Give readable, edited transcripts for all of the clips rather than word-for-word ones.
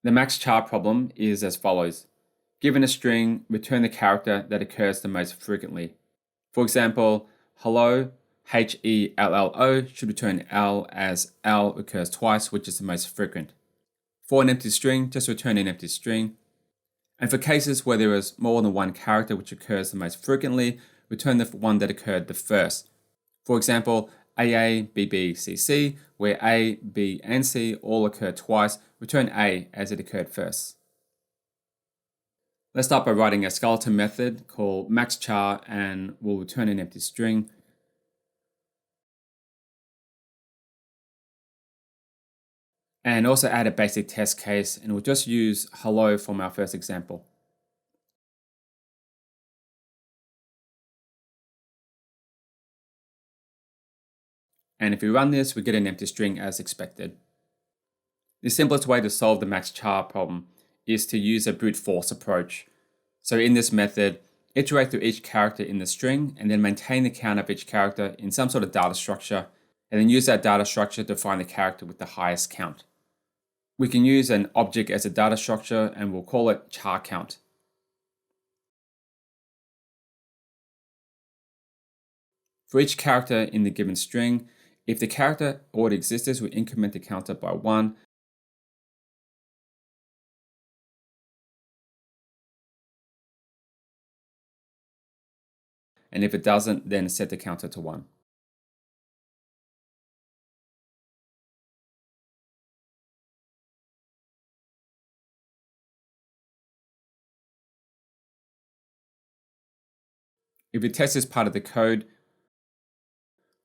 The Max Char problem is as follows. Given a string, return the character that occurs the most frequently. For example, hello, HELLO should return L as L occurs twice, which is the most frequent. For an empty string, just return an empty string. And for cases where there is more than one character which occurs the most frequently, return the one that occurred the first. For example, AA, BB, CC, where A, B, and C all occur twice, return A as it occurred first. Let's start by writing a skeleton method called Max Char, and we'll return an empty string. And also add a basic test case, and we'll just use hello from our first example. And if we run this, we get an empty string as expected. The simplest way to solve the Max Char problem is to use a brute force approach. So in this method, iterate through each character in the string and then maintain the count of each character in some sort of data structure, and then use that data structure to find the character with the highest count. We can use an object as a data structure and we'll call it char count. For each character in the given string, if the character already exists, we increment the counter by 1. And if it doesn't, then set the counter to 1. If we test this part of the code,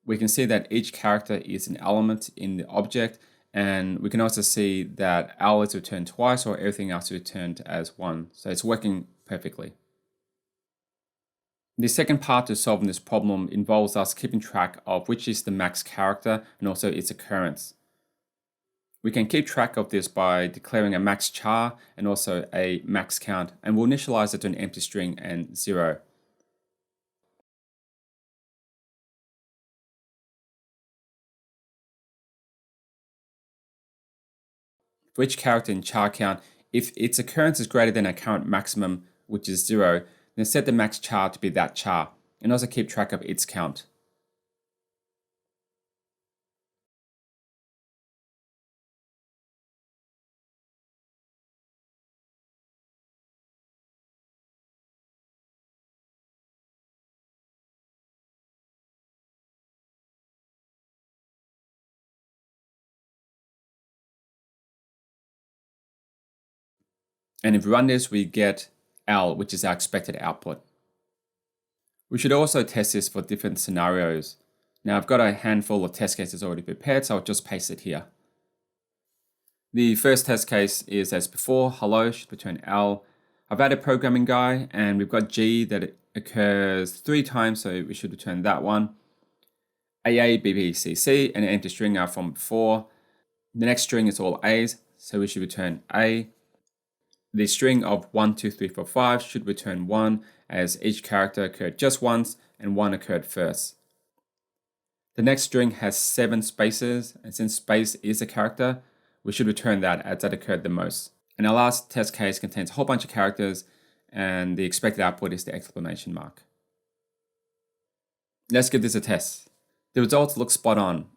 we can see that each character is an element in the object, and we can also see that L is returned twice or everything else is returned as 1. So it's working perfectly. The second part to solving this problem involves us keeping track of which is the max character and also its occurrence. We can keep track of this by declaring a max char and also a max count, and we'll initialize it to an empty string and 0. For each character in char count, if its occurrence is greater than our current maximum, which is 0, then set the max char to be that char, and also keep track of its count. And if we run this, we get L, which is our expected output. We should also test this for different scenarios. Now I've got a handful of test cases already prepared, so I'll just paste it here. The first test case is as before, hello should return L. I've added programming guy, and we've got G that occurs 3 times, so we should return that one. AA, BB, CC, and an empty string are from before. The next string is all A's, so we should return A. The string of 1, 2, 3, 4, 5 should return 1, as each character occurred just once and 1 occurred first. The next string has 7 spaces, and since space is a character, we should return that as that occurred the most. And our last test case contains a whole bunch of characters, and the expected output is the exclamation mark. Let's give this a test. The results look spot on.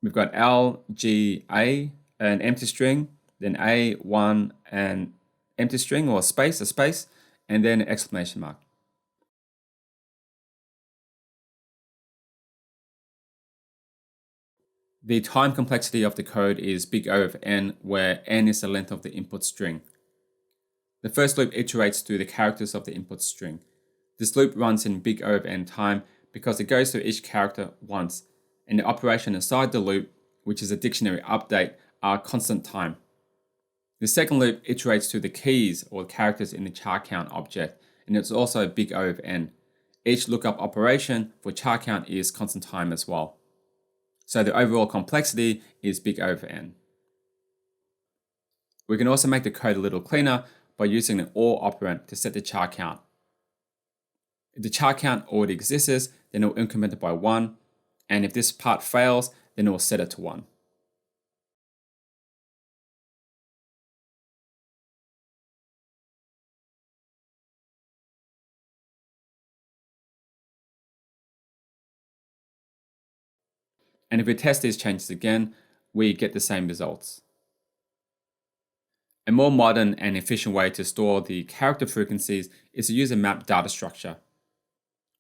We've got L, G, A, an empty string, then A, 1, and empty string or a space, and then an exclamation mark. The time complexity of the code is big O of n, where n is the length of the input string. The first loop iterates through the characters of the input string. This loop runs in big O of n time because it goes through each character once, and the operation inside the loop, which is a dictionary update, are constant time. The second loop iterates through the keys or characters in the char count object, and it's also big O of n. Each lookup operation for char count is constant time as well. So the overall complexity is big O of n. We can also make the code a little cleaner by using an OR operand to set the char count. If the char count already exists, then it will increment it by 1, and if this part fails, then it will set it to 1. And if we test these changes again, we get the same results. A more modern and efficient way to store the character frequencies is to use a map data structure.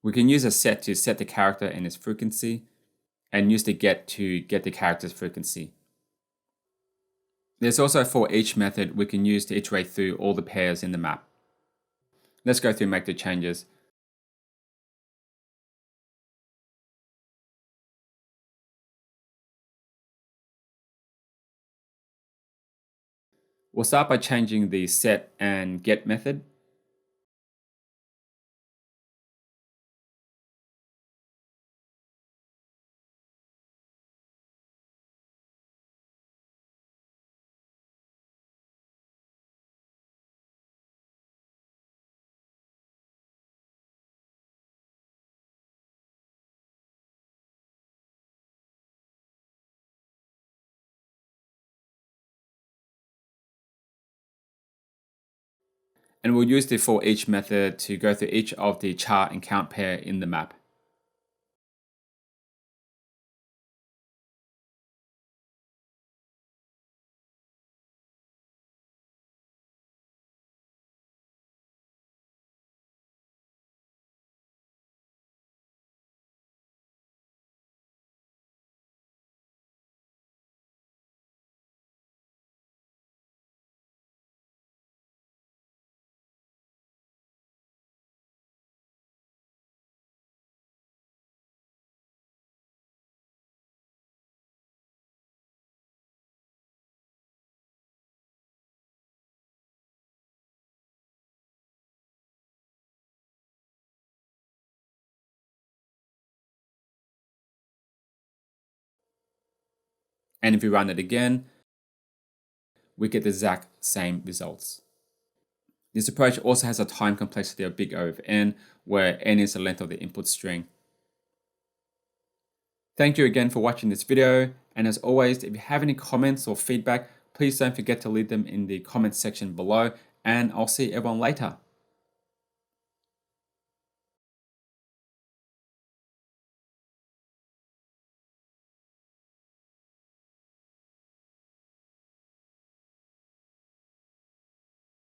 We can use a set to set the character and its frequency, and use the get to get the character's frequency. There's also a for each method we can use to iterate through all the pairs in the map. Let's go through and make the changes. We'll start by changing the set and get method. And we'll use the for each method to go through each of the char and count pair in the map. And if we run it again, we get the exact same results. This approach also has a time complexity of big O of n, where n is the length of the input string. Thank you again for watching this video, and as always, if you have any comments or feedback, please don't forget to leave them in the comments section below, and I'll see everyone later.